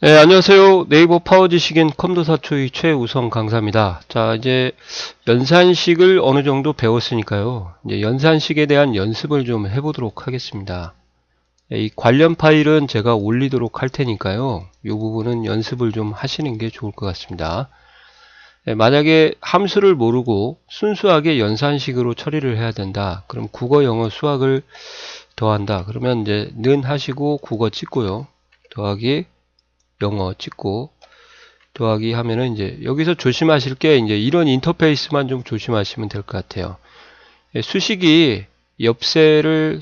네, 안녕하세요. 네이버 파워지식인 컴도사초의 최우성 강사입니다. 자, 이제 연산식을 어느 정도 배웠으니까요. 이제 연산식에 대한 연습을 좀 해보도록 하겠습니다. 이 관련 파일은 제가 올리도록 할 테니까요. 이 부분은 연습을 좀 하시는 게 좋을 것 같습니다. 만약에 함수를 모르고 순수하게 연산식으로 처리를 해야 된다. 그럼 국어, 영어, 수학을 더한다. 그러면 이제 는 하시고 국어 찍고요. 더하기 영어 찍고 더하기 하면은 이제 여기서 조심하실 게 이제 이런 인터페이스만 좀 조심하시면 될 것 같아요. 수식이 옆 셀을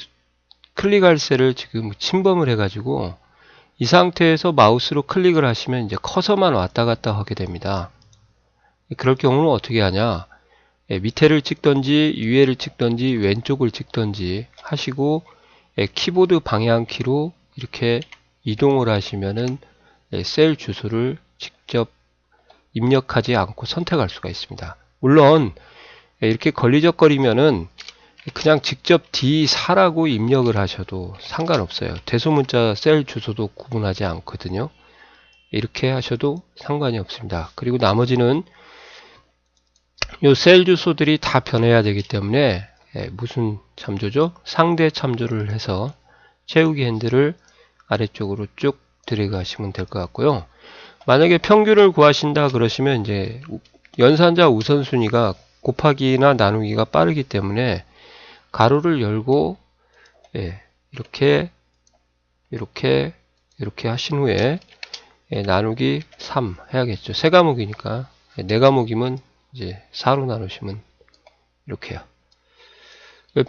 클릭할 셀을 지금 침범을 해가지고 이 상태에서 마우스로 클릭을 하시면 이제 커서만 왔다 갔다 하게 됩니다. 그럴 경우는 어떻게 하냐? 밑에를 찍던지 위에를 찍던지 왼쪽을 찍던지 하시고 키보드 방향키로 이렇게 이동을 하시면은 셀 주소를 직접 입력하지 않고 선택할 수가 있습니다. 물론 이렇게 걸리적거리면은 그냥 직접 D4라고 입력을 하셔도 상관없어요. 대소문자 셀 주소도 구분하지 않거든요. 이렇게 하셔도 상관이 없습니다. 그리고 나머지는 이 셀 주소들이 다 변해야 되기 때문에 무슨 참조죠? 상대 참조를 해서 채우기 핸들을 아래쪽으로 쭉 드래그 하시면 될 것 같고요. 만약에 평균을 구하신다 그러시면 이제 연산자 우선순위가 곱하기나 나누기가 빠르기 때문에 가로를 열고 이렇게 하신 후에 나누기 3 해야겠죠. 세 과목이니까 네 과목이면 이제 4로 나누시면 이렇게요.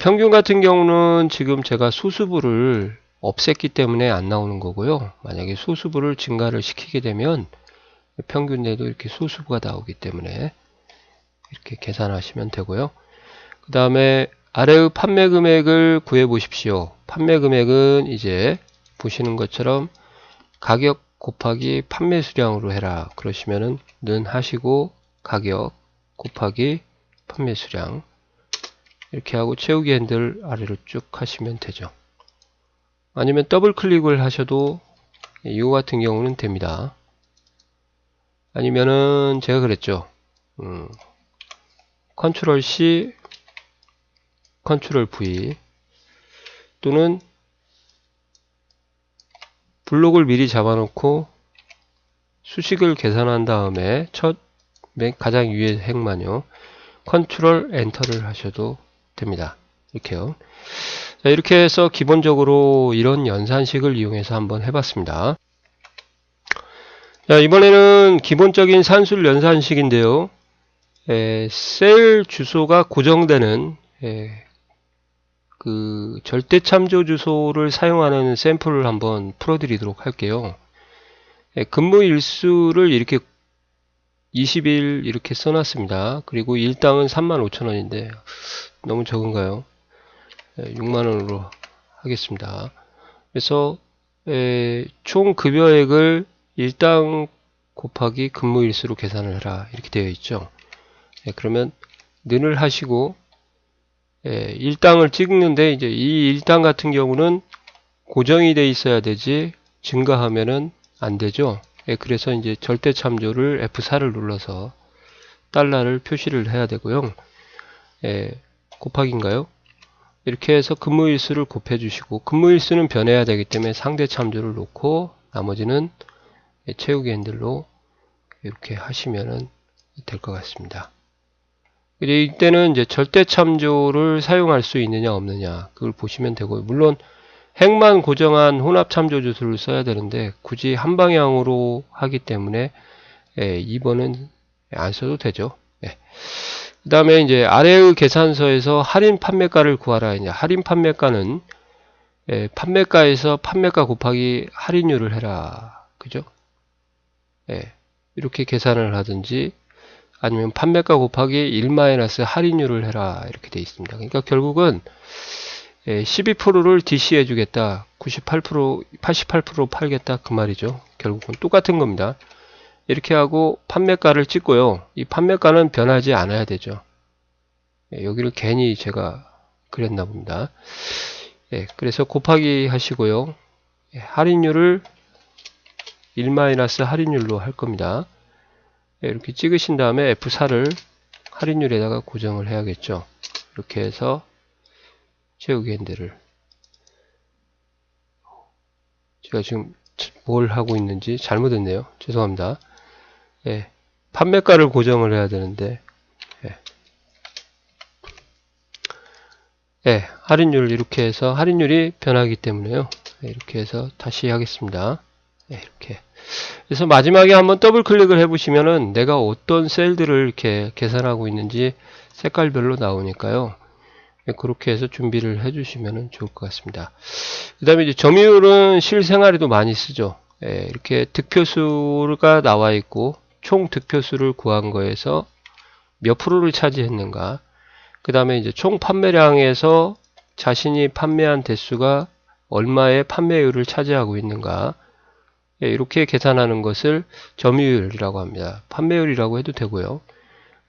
평균 같은 경우는 지금 제가 소수부를 없앴기 때문에 안 나오는 거고요. 만약에 소수부를 증가를 시키게 되면 평균 내도 이렇게 소수부가 나오기 때문에 이렇게 계산하시면 되고요. 그 다음에 아래의 판매 금액을 구해 보십시오. 판매 금액은 이제 보시는 것처럼 가격 곱하기 판매 수량으로 해라. 그러시면은 는 하시고 가격 곱하기 판매 수량 이렇게 하고 채우기 핸들 아래로 쭉 하시면 되죠. 아니면 더블 클릭을 하셔도 이거 같은 경우는 됩니다. 아니면은 제가 그랬죠. 컨트롤 C, 컨트롤 V 또는 블록을 미리 잡아놓고 수식을 계산한 다음에 가장 위에 행만요. 컨트롤 엔터를 하셔도 됩니다. 이렇게요. 자, 이렇게 해서 기본적으로 이런 연산식을 이용해서 한번 해봤습니다. 자, 이번에는 기본적인 산술 연산식인데요. 셀 주소가 고정되는 그 절대참조 주소를 사용하는 샘플을 한번 풀어드리도록 할게요. 근무 일수를 이렇게 20일 이렇게 써놨습니다. 그리고 일당은 35,000원인데 너무 적은가요? 6만원으로 하겠습니다. 그래서 총 급여액을 일당 곱하기 근무일수로 계산을 해라 이렇게 되어 있죠. 그러면 는을 하시고 일당을 찍는데 이제 이 일당 같은 경우는 고정이 돼 있어야 되지 증가하면은 안 되죠. 그래서 이제 절대 참조를 F4를 눌러서 달러를 표시를 해야 되고요. 곱하기인가요? 이렇게 해서 근무일수를 곱해 주시고 근무일수는 변해야 되기 때문에 상대 참조를 놓고 나머지는 채우기 핸들로 이렇게 하시면 될 것 같습니다. 이때는 이제 절대 참조를 사용할 수 있느냐 없느냐 그걸 보시면 되고요. 물론 행만 고정한 혼합 참조 주소를 써야 되는데 굳이 한 방향으로 하기 때문에 2번은 안 써도 되죠. 그 다음에 이제 아래의 계산서에서 할인 판매가를 구하라. 이제 할인 판매가는 판매가에서 판매가 곱하기 할인율을 해라. 그죠? 이렇게 계산을 하든지 아니면 판매가 곱하기 1- 할인율을 해라. 이렇게 되어 있습니다. 그러니까 결국은 12%를 DC 해주겠다. 98%, 88% 팔겠다. 그 말이죠. 결국은 똑같은 겁니다. 이렇게 하고 판매가를 찍고요. 이 판매가는 변하지 않아야 되죠. 여기를 괜히 제가 그랬나 봅니다. 그래서 곱하기 하시고요. 할인율을 1- 할인율로 할 겁니다. 이렇게 찍으신 다음에 F4를 할인율에다가 고정을 해야겠죠. 이렇게 해서 채우기 핸들을, 제가 지금 뭘 하고 있는지 잘못했네요. 죄송합니다. 예, 판매가를 고정을 해야 되는데, 예. 예, 할인율 이렇게 해서 할인율이 변하기 때문에요. 예, 이렇게 해서 다시 하겠습니다. 예, 이렇게. 그래서 마지막에 한번 더블 클릭을 해보시면은 내가 어떤 셀들을 이렇게 계산하고 있는지 색깔별로 나오니까요. 예, 그렇게 해서 준비를 해주시면 좋을 것 같습니다. 그 다음에 이제 점유율은 실생활에도 많이 쓰죠. 예, 이렇게 득표수가 나와 있고 총 득표수를 구한 거에서 몇 프로를 차지했는가. 그 다음에 이제 총 판매량에서 자신이 판매한 대수가 얼마의 판매율을 차지하고 있는가. 예, 이렇게 계산하는 것을 점유율이라고 합니다. 판매율이라고 해도 되고요.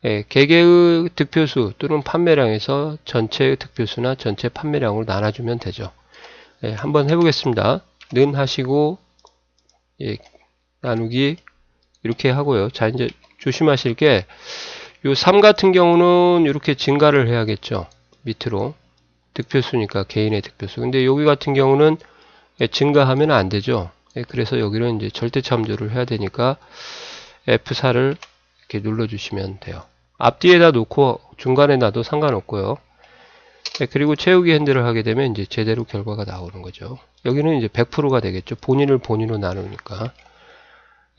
예, 개개의 득표수 또는 판매량에서 전체의 득표수나 전체 판매량으로 나눠주면 되죠. 예, 한번 해보겠습니다. 는 하시고, 예, 나누기 이렇게 하고요. 자, 이제 조심하실 게 요 3 같은 경우는 이렇게 증가를 해야겠죠. 밑으로. 득표수니까 개인의 득표수. 근데 여기 같은 경우는 증가하면 안 되죠. 그래서 여기는 이제 절대 참조를 해야 되니까 F4를 이렇게 눌러주시면 돼요. 앞뒤에다 놓고 중간에 놔도 상관없고요. 그리고 채우기 핸들을 하게 되면 이제 제대로 결과가 나오는 거죠. 여기는 이제 100%가 되겠죠. 본인을 본인으로 나누니까.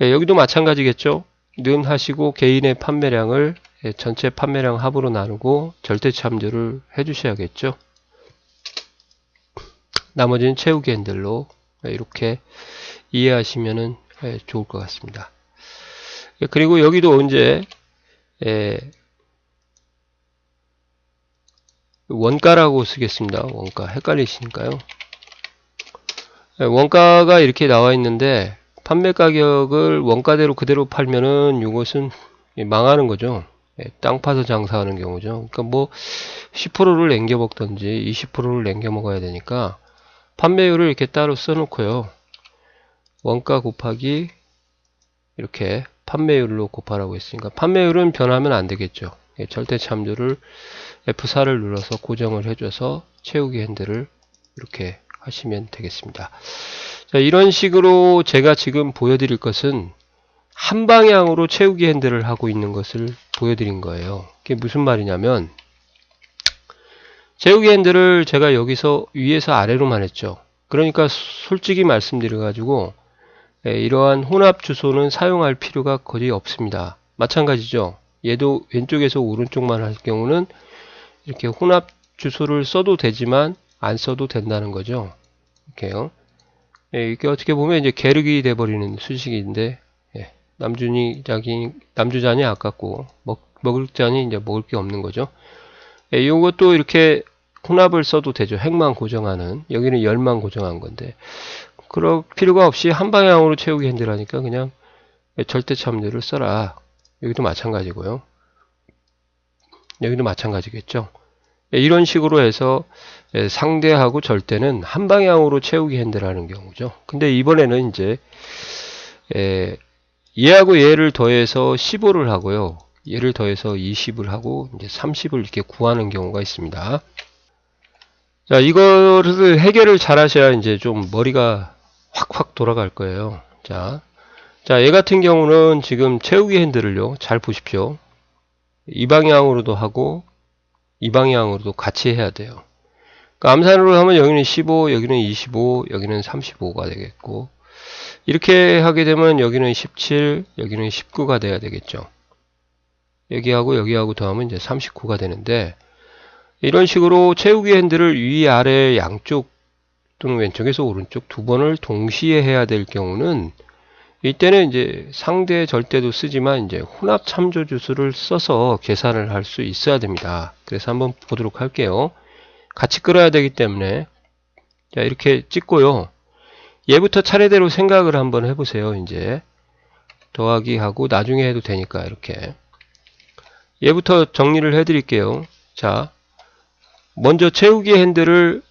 여기도 마찬가지겠죠. 는 하시고 개인의 판매량을 전체 판매량 합으로 나누고 절대 참조를 해주셔야겠죠. 나머지는 채우기 핸들로 이렇게 이해하시면 좋을 것 같습니다. 그리고 여기도 언제 원가라고 쓰겠습니다. 원가 헷갈리시니까요. 원가가 이렇게 나와 있는데 판매 가격을 원가대로 그대로 팔면은 이것은 망하는 거죠. 땅 파서 장사하는 경우죠. 그러니까 뭐 10%를 남겨 먹던지 20%를 남겨 먹어야 되니까 판매율을 이렇게 따로 써놓고요. 원가 곱하기 이렇게 판매율로 곱하라고 했으니까 판매율은 변하면 안 되겠죠. 절대 참조를 F4를 눌러서 고정을 해줘서 채우기 핸들을 이렇게 하시면 되겠습니다. 자, 이런 식으로 제가 지금 보여드릴 것은 한 방향으로 채우기 핸들을 하고 있는 것을 보여드린 거예요. 그게 무슨 말이냐면 채우기 핸들을 제가 여기서 위에서 아래로만 했죠. 그러니까 솔직히 말씀드려가지고 이러한 혼합 주소는 사용할 필요가 거의 없습니다. 마찬가지죠. 얘도 왼쪽에서 오른쪽만 할 경우는 이렇게 혼합 주소를 써도 되지만 안 써도 된다는 거죠. 이렇게요. 이게 어떻게 보면 이제 계륵이 돼버리는 수식인데 남주잔이 아깝고 먹을 잔이 이제 먹을 게 없는 거죠. 이것도 이렇게 혼합을 써도 되죠. 핵만 고정하는, 여기는 열만 고정한 건데 그럴 필요가 없이 한 방향으로 채우기 핸들하니까 그냥 절대 참조를 써라. 여기도 마찬가지고요. 여기도 마찬가지겠죠. 이런 식으로 해서 상대하고 절대는 한 방향으로 채우기 핸들하는 경우죠. 근데 이번에는 이제 얘하고 얘를 더해서 15를 하고요. 얘를 더해서 20을 하고 이제 30을 이렇게 구하는 경우가 있습니다. 자, 이거를 해결을 잘 하셔야 이제 좀 머리가 확확 돌아갈 거예요. 자, 얘 같은 경우는 지금 채우기 핸들을요. 잘 보십시오. 이 방향으로도 하고 이 방향으로도 같이 해야 돼요. 그러니까 암산으로 하면 여기는 15, 여기는 25, 여기는 35가 되겠고 이렇게 하게 되면 여기는 17, 여기는 19가 돼야 되겠죠. 여기하고 여기하고 더하면 이제 39가 되는데 이런 식으로 채우기 핸들을 위아래 양쪽 또는 왼쪽에서 오른쪽 두 번을 동시에 해야 될 경우는 이때는 이제 상대 절대도 쓰지만 이제 혼합 참조 주수를 써서 계산을 할 수 있어야 됩니다. 그래서 한번 보도록 할게요. 같이 끌어야 되기 때문에 자, 이렇게 찍고요. 얘부터 차례대로 생각을 한번 해보세요. 이제 더하기 하고 나중에 해도 되니까 이렇게 얘부터 정리를 해드릴게요. 자, 먼저 채우기 핸들을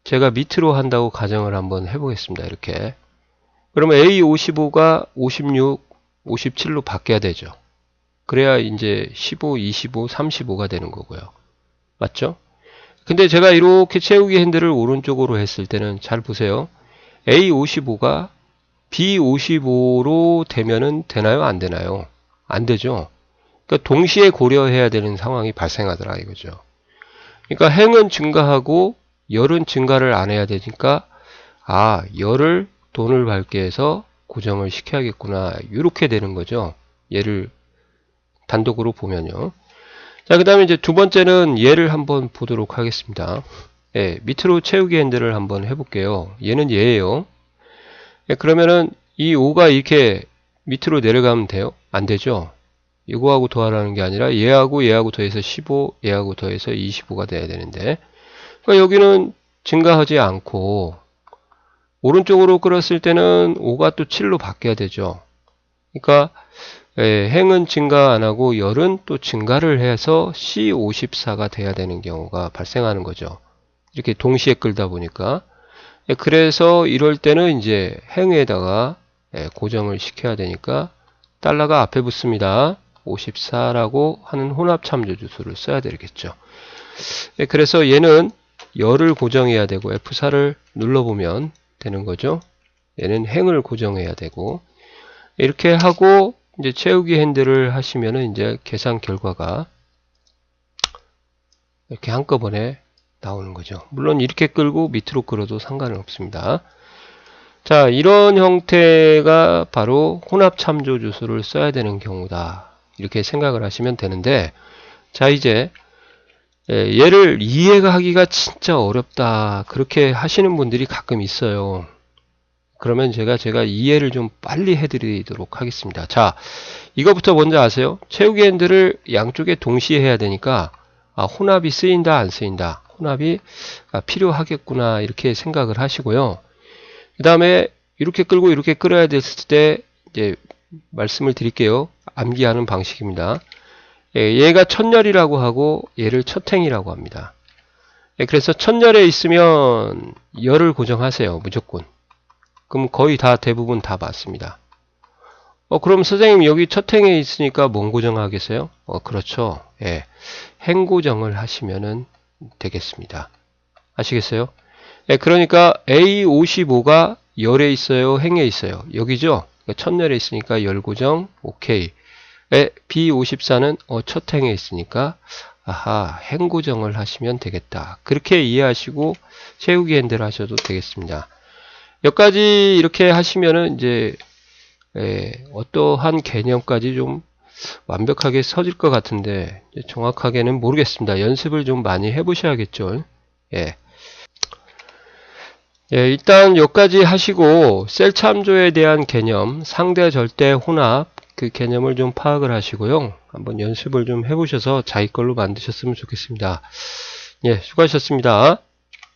제가 밑으로 한다고 가정을 한번 해보겠습니다. 이렇게 그러면 A55가 56, 57로 바뀌어야 되죠. 그래야 이제 15, 25, 35가 되는 거고요. 맞죠? 근데 제가 이렇게 채우기 핸들을 오른쪽으로 했을 때는 잘 보세요. A55가 B55로 되면은 되나요? 안 되나요? 안 되죠. 그러니까 동시에 고려해야 되는 상황이 발생하더라 이거죠. 그러니까 행은 증가하고 열은 증가를 안 해야 되니까 열을 돈을 밝게 해서 고정을 시켜야겠구나. 이렇게 되는 거죠. 얘를 단독으로 보면요. 자, 그 다음에 이제 두 번째는 얘를 한번 보도록 하겠습니다. 예, 밑으로 채우기 핸들을 한번 해볼게요. 얘는 얘예요. 예, 그러면은 이 5가 이렇게 밑으로 내려가면 돼요? 안 되죠? 이거하고 더하라는 게 아니라 얘하고 더해서 15, 얘하고 더해서 25가 돼야 되는데, 그러니까 여기는 증가하지 않고 오른쪽으로 끌었을 때는 5가 또 7로 바뀌어야 되죠. 그러니까 행은 증가 안 하고 열은 또 증가를 해서 C54가 돼야 되는 경우가 발생하는 거죠. 이렇게 동시에 끌다 보니까. 그래서 이럴 때는 이제 행에다가 고정을 시켜야 되니까 달러가 앞에 붙습니다. 54라고 하는 혼합 참조 주소를 써야 되겠죠. 그래서 얘는 열을 고정해야 되고 F4를 눌러보면 되는 거죠. 얘는 행을 고정해야 되고 이렇게 하고 이제 채우기 핸들을 하시면은 이제 계산 결과가 이렇게 한꺼번에 나오는 거죠. 물론 이렇게 끌고 밑으로 끌어도 상관은 없습니다. 자, 이런 형태가 바로 혼합 참조 주소를 써야 되는 경우다. 이렇게 생각을 하시면 되는데, 자, 이제 얘를 이해가 하기가 진짜 어렵다. 그렇게 하시는 분들이 가끔 있어요. 그러면 제가 이해를 좀 빨리 해드리도록 하겠습니다. 자, 이거부터 먼저 아세요? 채우기 핸들을 양쪽에 동시에 해야 되니까 혼합이 쓰인다 안 쓰인다. 혼합이 필요하겠구나 이렇게 생각을 하시고요. 그 다음에 이렇게 끌고 이렇게 끌어야 됐을 때 이제 말씀을 드릴게요. 암기하는 방식입니다. 얘가 첫열이라고 하고 얘를 첫행이라고 합니다. 그래서 첫열에 있으면 열을 고정하세요. 무조건. 그럼 거의 다 대부분 다 맞습니다. 그럼 선생님 여기 첫행에 있으니까 뭔 고정하겠어요? 그렇죠. 예. 행 고정을 하시면은 되겠습니다. 아시겠어요? 예, 그러니까 A55가 열에 있어요? 행에 있어요? 여기죠? 첫열에 있으니까 열 고정, 오케이. B54는 첫행에 있으니까 행 고정을 하시면 되겠다. 그렇게 이해하시고 채우기 핸들 하셔도 되겠습니다. 여기까지 이렇게 하시면은 이제 어떠한 개념까지 좀 완벽하게 서질 것 같은데 정확하게는 모르겠습니다. 연습을 좀 많이 해보셔야겠죠. 예. 일단 여기까지 하시고 셀 참조에 대한 개념, 상대 절대 혼합 그 개념을 좀 파악을 하시고요. 한번 연습을 좀 해보셔서 자기 걸로 만드셨으면 좋겠습니다. 예, 수고하셨습니다.